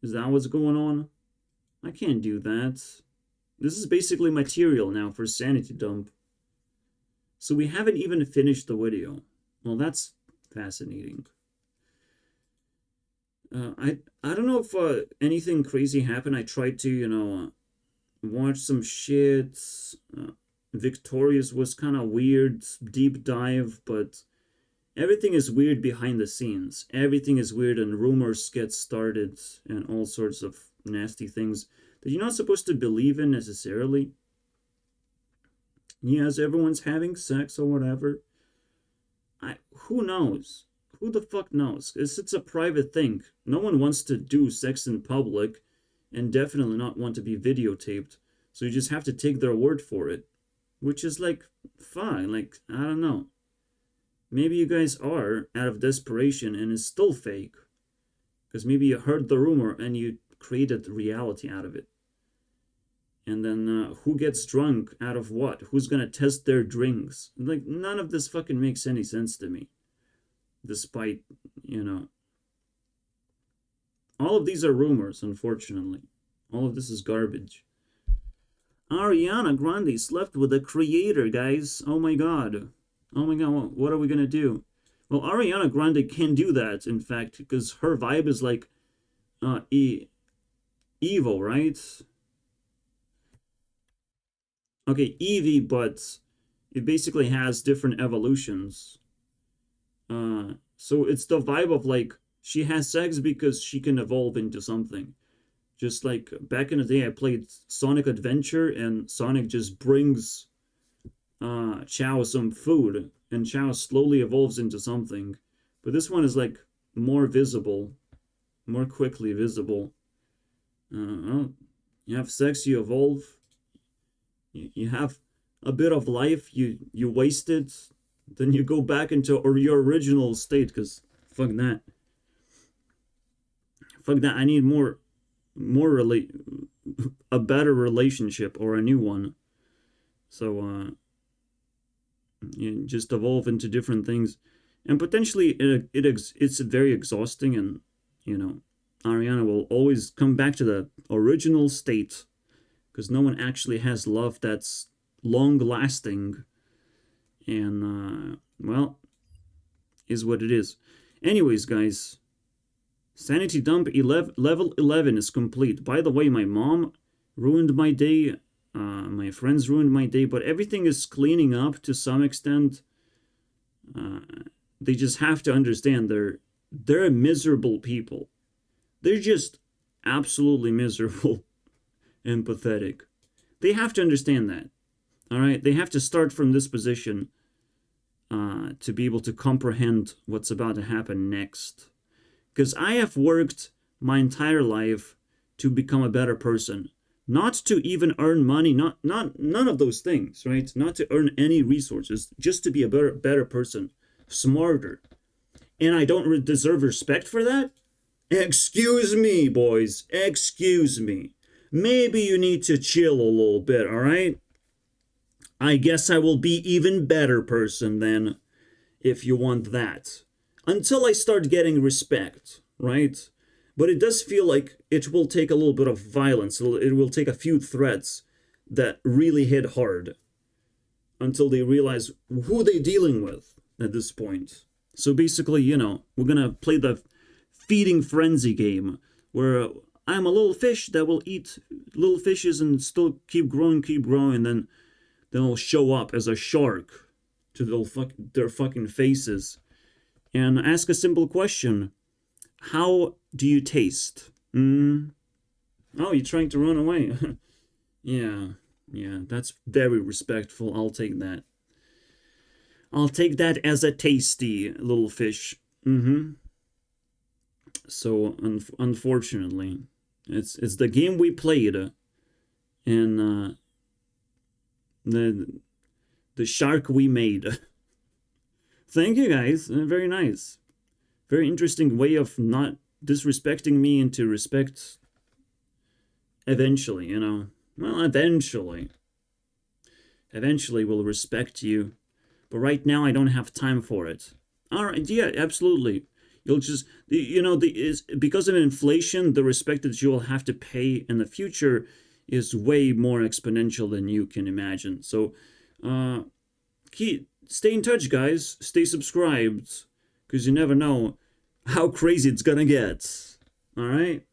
Is that what's going on? I can't do that. This is basically material now for Sanity Dump. So we haven't even finished the video. Well, that's fascinating. I don't know if anything crazy happened. I tried to, watch some shit. Victorious was kind of weird, deep dive, but everything is weird behind the scenes. Everything is weird, and rumors get started, and all sorts of nasty things that you're not supposed to believe in necessarily. Yes, everyone's having sex or whatever. Who knows? Who the fuck knows? It's a private thing. No one wants to do sex in public, and definitely not want to be videotaped. So you just have to take their word for it, which is like fine. Like, I don't know. Maybe you guys are out of desperation and it's still fake, because maybe you heard the rumor and you created reality out of it. And then who gets drunk out of what? Who's gonna test their drinks? Like, none of this fucking makes any sense to me. Despite, you know, all of these are rumors, unfortunately. All of this is garbage. Ariana Grande slept with the creator, guys. Oh my god. Oh my god, what are we gonna do? Well, Ariana Grande can do that, in fact, because her vibe is like evil, right? Okay, Eevee, but it basically has different evolutions. So it's the vibe of like, she has sex because she can evolve into something. Just like back in the day, I played Sonic Adventure, and Sonic just brings Chao some food, and Chao slowly evolves into something. But this one is like more visible, more quickly visible. Well, you have sex, you evolve. You have a bit of life, you waste it, then you go back into your original state, because fuck that. Fuck that, I need a better relationship, or a new one. So you just evolve into different things, and potentially it's very exhausting, and you know, Ariana will always come back to the original state, because no one actually has love that's long lasting, and well, is what it is. Anyways, guys, Sanity Dump level 11 is complete. By the way, my mom ruined my day, my friends ruined my day, but everything is cleaning up to some extent. They just have to understand they're miserable people. They're just absolutely miserable and pathetic. They have to understand that. All right, they have to start from this position to be able to comprehend what's about to happen next. Because I have worked my entire life to become a better person, not to even earn money, none of those things, right? Not to earn any resources, just to be a better person, smarter. And I don't deserve respect for that? Excuse me, boys. Excuse me. Maybe you need to chill a little bit, all right? I guess I will be even better person then, if you want that. Until I start getting respect, right? But it does feel like it will take a little bit of violence. It will take a few threats that really hit hard until they realize who they're dealing with at this point. So basically, you know, we're gonna play the feeding frenzy game, where I'm a little fish that will eat little fishes and still keep growing, then I'll show up as a shark to their fucking faces and ask a simple question. How do you taste? Oh, you're trying to run away. Yeah, that's very respectful. I'll take that. I'll take that as a tasty little fish. So, unfortunately, it's the game we played, and the shark we made. Thank you, guys. Very nice. Very interesting way of not disrespecting me into respect. Eventually, you know. Well, eventually. Eventually we'll respect you. But right now I don't have time for it. Alright, yeah, absolutely. You'll just, you know, because of inflation, the respect that you will have to pay in the future is way more exponential than you can imagine. So, stay in touch, guys. Stay subscribed, because you never know how crazy it's gonna get. Alright?